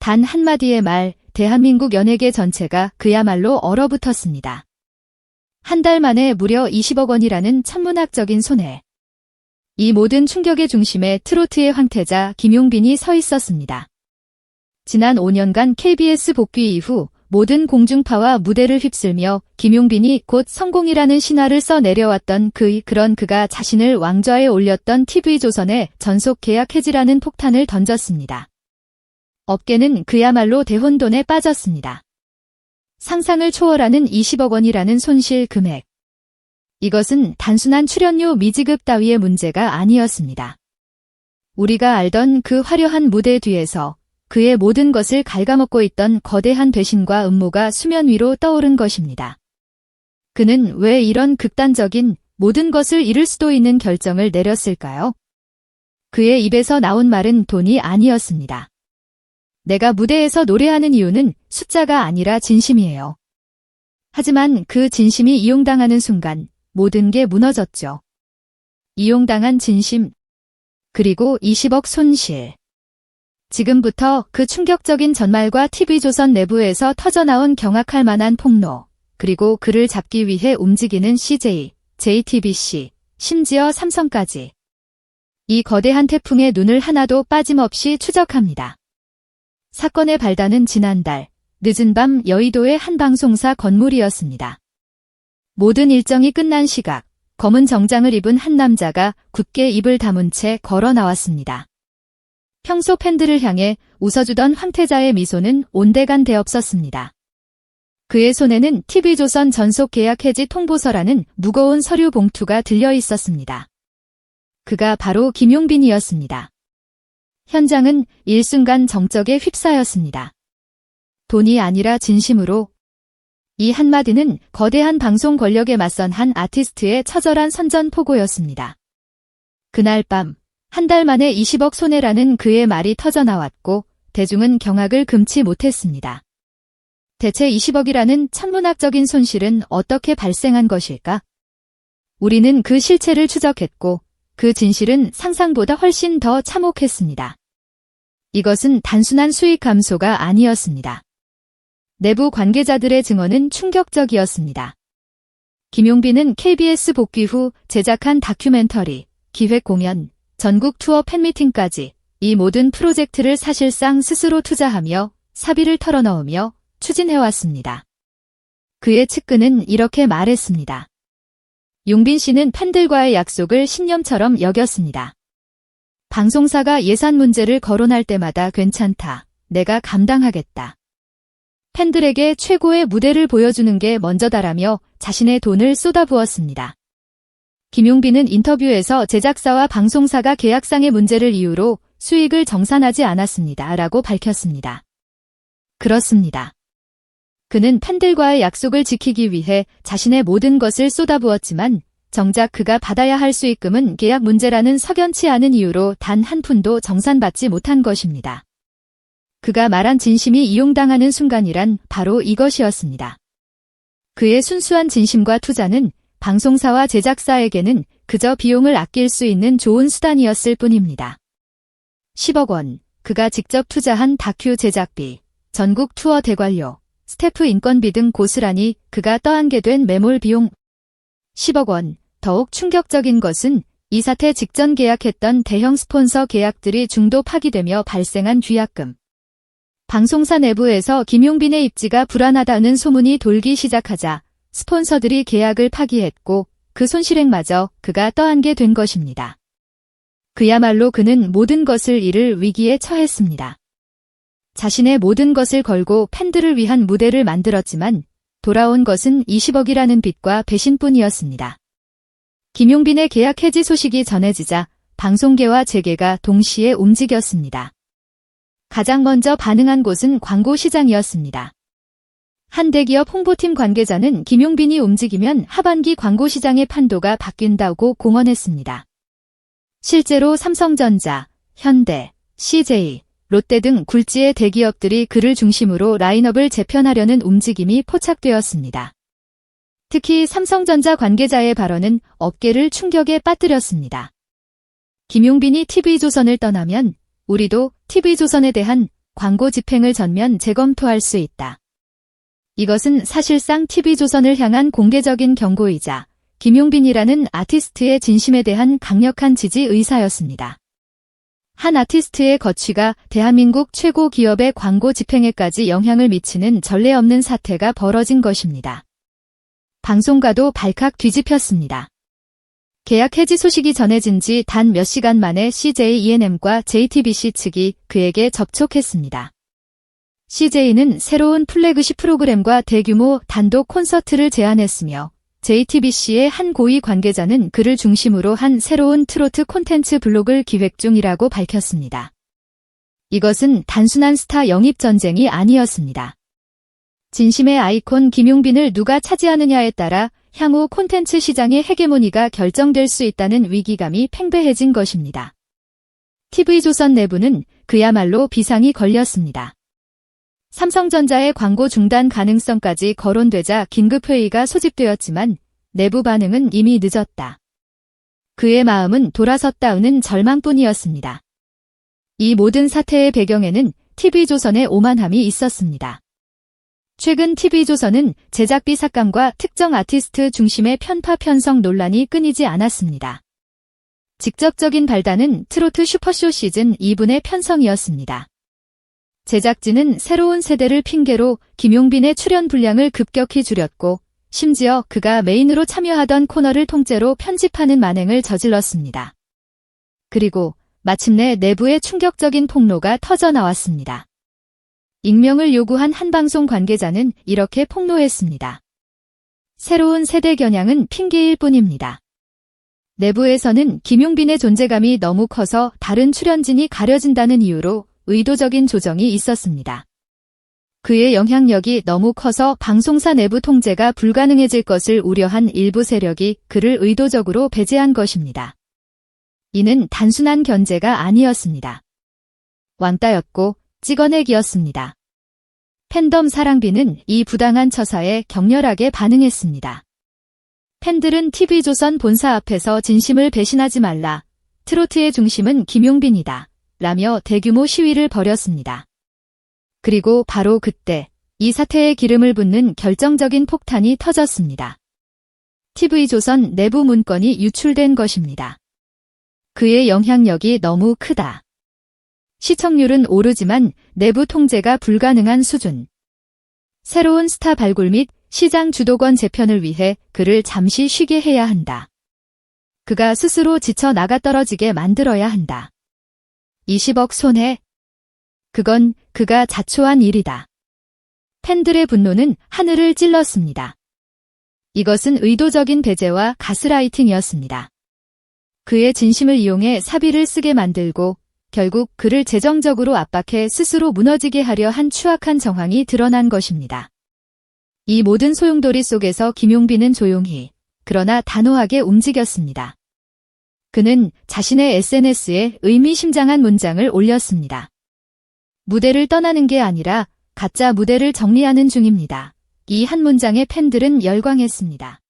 단 한마디의 말, 대한민국 연예계 전체가 그야말로 얼어붙었습니다. 한 달 만에 무려 20억 원이라는 천문학적인 손해. 이 모든 충격의 중심에 트로트의 황태자 김용빈이 서 있었습니다. 지난 5년간 KBS 복귀 이후 모든 공중파와 무대를 휩쓸며 김용빈이 곧 성공이라는 신화를 써 내려왔던 그런 그가 자신을 왕좌에 올렸던 TV조선에 전속 계약 해지라는 폭탄을 던졌습니다. 업계는 그야말로 대혼돈에 빠졌습니다. 상상을 초월하는 20억 원이라는 손실 금액. 이것은 단순한 출연료 미지급 따위의 문제가 아니었습니다. 우리가 알던 그 화려한 무대 뒤에서 그의 모든 것을 갉아먹고 있던 거대한 배신과 음모가 수면 위로 떠오른 것입니다. 그는 왜 이런 극단적인 모든 것을 잃을 수도 있는 결정을 내렸을까요? 그의 입에서 나온 말은 돈이 아니었습니다. 내가 무대에서 노래하는 이유는 숫자가 아니라 진심이에요. 하지만 그 진심이 이용당하는 순간 모든 게 무너졌죠. 이용당한 진심, 그리고 20억 손실. 지금부터 그 충격적인 전말과 TV조선 내부에서 터져나온 경악할 만한 폭로, 그리고 그를 잡기 위해 움직이는 CJ, JTBC, 심지어 삼성까지. 이 거대한 태풍의 눈을 하나도 빠짐없이 추적합니다. 사건의 발단은 지난달 늦은 밤 여의도의 한 방송사 건물이었습니다. 모든 일정이 끝난 시각, 검은 정장을 입은 한 남자가 굳게 입을 다문 채 걸어 나왔습니다. 평소 팬들을 향해 웃어주던 황태자의 미소는 온데간데 없었습니다. 그의 손에는 TV조선 전속 계약 해지 통보서라는 무거운 서류 봉투가 들려 있었습니다. 그가 바로 김용빈이었습니다. 현장은 일순간 정적에 휩싸였습니다. 돈이 아니라 진심으로. 이 한마디는 거대한 방송 권력에 맞선 한 아티스트의 처절한 선전포고였습니다. 그날 밤, 한 달 만에 20억 손해라는 그의 말이 터져나왔고 대중은 경악을 금치 못했습니다. 대체 20억이라는 천문학적인 손실은 어떻게 발생한 것일까? 우리는 그 실체를 추적했고 그 진실은 상상보다 훨씬 더 참혹했습니다. 이것은 단순한 수익 감소가 아니었습니다. 내부 관계자들의 증언은 충격적이었습니다. 김용빈은 KBS 복귀 후 제작한 다큐멘터리, 기획 공연, 전국 투어 팬미팅까지 이 모든 프로젝트를 사실상 스스로 투자하며 사비를 털어넣으며 추진해왔습니다. 그의 측근은 이렇게 말했습니다. 용빈 씨는 팬들과의 약속을 신념처럼 여겼습니다. 방송사가 예산 문제를 거론할 때마다 괜찮다, 내가 감당하겠다. 팬들에게 최고의 무대를 보여주는 게 먼저다라며 자신의 돈을 쏟아부었습니다. 김용빈은 인터뷰에서 제작사와 방송사가 계약상의 문제를 이유로 수익을 정산하지 않았습니다. 라고 밝혔습니다. 그렇습니다. 그는 팬들과의 약속을 지키기 위해 자신의 모든 것을 쏟아부었지만 정작 그가 받아야 할 수익금은 계약 문제라는 석연치 않은 이유로 단 한 푼도 정산받지 못한 것입니다. 그가 말한 진심이 이용당하는 순간이란 바로 이것이었습니다. 그의 순수한 진심과 투자는 방송사와 제작사에게는 그저 비용을 아낄 수 있는 좋은 수단이었을 뿐입니다. 10억 원, 그가 직접 투자한 다큐 제작비, 전국 투어 대관료, 스태프 인건비 등 고스란히 그가 떠안게 된 매몰 비용 10억 원. 더욱 충격적인 것은 이 사태 직전 계약했던 대형 스폰서 계약들이 중도 파기되며 발생한 뒤약금. 방송사 내부에서 김용빈의 입지가 불안하다는 소문이 돌기 시작하자 스폰서들이 계약을 파기했고 그 손실액마저 그가 떠안게 된 것입니다. 그야말로 그는 모든 것을 잃을 위기에 처했습니다. 자신의 모든 것을 걸고 팬들을 위한 무대를 만들었지만 돌아온 것은 20억이라는 빚과 배신뿐이었습니다. 김용빈의 계약 해지 소식이 전해지자 방송계와 재계가 동시에 움직였습니다. 가장 먼저 반응한 곳은 광고 시장이었습니다. 한 대기업 홍보팀 관계자는 김용빈이 움직이면 하반기 광고 시장의 판도가 바뀐다고 공언했습니다. 실제로 삼성전자, 현대, CJ, 롯데 등 굴지의 대기업들이 그를 중심으로 라인업을 재편하려는 움직임이 포착되었습니다. 특히 삼성전자 관계자의 발언은 업계를 충격에 빠뜨렸습니다. 김용빈이 TV조선을 떠나면 우리도 TV조선에 대한 광고 집행을 전면 재검토할 수 있다. 이것은 사실상 TV조선을 향한 공개적인 경고이자 김용빈이라는 아티스트의 진심에 대한 강력한 지지 의사였습니다. 한 아티스트의 거취가 대한민국 최고 기업의 광고 집행에까지 영향을 미치는 전례 없는 사태가 벌어진 것입니다. 방송가도 발칵 뒤집혔습니다. 계약 해지 소식이 전해진 지 단 몇 시간 만에 CJ ENM과 JTBC 측이 그에게 접촉했습니다. CJ는 새로운 플래그십 프로그램과 대규모 단독 콘서트를 제안했으며 JTBC의 한 고위 관계자는 그를 중심으로 한 새로운 트로트 콘텐츠 블록을 기획 중이라고 밝혔습니다. 이것은 단순한 스타 영입 전쟁이 아니었습니다. 진심의 아이콘 김용빈을 누가 차지하느냐에 따라 향후 콘텐츠 시장의 헤게모니가 결정될 수 있다는 위기감이 팽배해진 것입니다. TV조선 내부는 그야말로 비상이 걸렸습니다. 삼성전자의 광고 중단 가능성까지 거론되자 긴급회의가 소집되었지만 내부 반응은 이미 늦었다. 그의 마음은 돌아섰다는 절망뿐이었습니다. 이 모든 사태의 배경에는 TV조선의 오만함이 있었습니다. 최근 TV조선은 제작비 삭감과 특정 아티스트 중심의 편파 편성 논란이 끊이지 않았습니다. 직접적인 발단은 트로트 슈퍼쇼 시즌 2분의 편성이었습니다. 제작진은 새로운 세대를 핑계로 김용빈의 출연 분량을 급격히 줄였고 심지어 그가 메인으로 참여하던 코너를 통째로 편집하는 만행을 저질렀습니다. 그리고 마침내 내부의 충격적인 폭로가 터져나왔습니다. 익명을 요구한 한 방송 관계자는 이렇게 폭로했습니다. 새로운 세대 겨냥은 핑계일 뿐입니다. 내부에서는 김용빈의 존재감이 너무 커서 다른 출연진이 가려진다는 이유로 의도적인 조정이 있었습니다. 그의 영향력이 너무 커서 방송사 내부 통제가 불가능해질 것을 우려한 일부 세력이 그를 의도적으로 배제한 것입니다. 이는 단순한 견제가 아니었습니다. 왕따였고 찍어내기였습니다. 팬덤 사랑비는 이 부당한 처사에 격렬하게 반응했습니다. 팬들은 TV조선 본사 앞에서 진심을 배신하지 말라, 트로트의 중심은 김용빈이다 라며 대규모 시위를 벌였습니다. 그리고 바로 그때 이 사태에 기름을 붓는 결정적인 폭탄이 터졌습니다. TV조선 내부 문건이 유출된 것입니다. 그의 영향력이 너무 크다. 시청률은 오르지만 내부 통제가 불가능한 수준. 새로운 스타 발굴 및 시장 주도권 재편을 위해 그를 잠시 쉬게 해야 한다. 그가 스스로 지쳐 나가떨어지게 만들어야 한다. 20억 손해. 그건 그가 자초한 일이다. 팬들의 분노는 하늘을 찔렀습니다. 이것은 의도적인 배제와 가스라이팅이었습니다. 그의 진심을 이용해 사비를 쓰게 만들고 결국 그를 재정적으로 압박해 스스로 무너지게 하려 한 추악한 정황이 드러난 것입니다. 이 모든 소용돌이 속에서 김용빈은 조용히, 그러나 단호하게 움직였습니다. 그는 자신의 SNS에 의미심장한 문장을 올렸습니다. 무대를 떠나는 게 아니라 가짜 무대를 정리하는 중입니다. 이 한 문장에 팬들은 열광했습니다.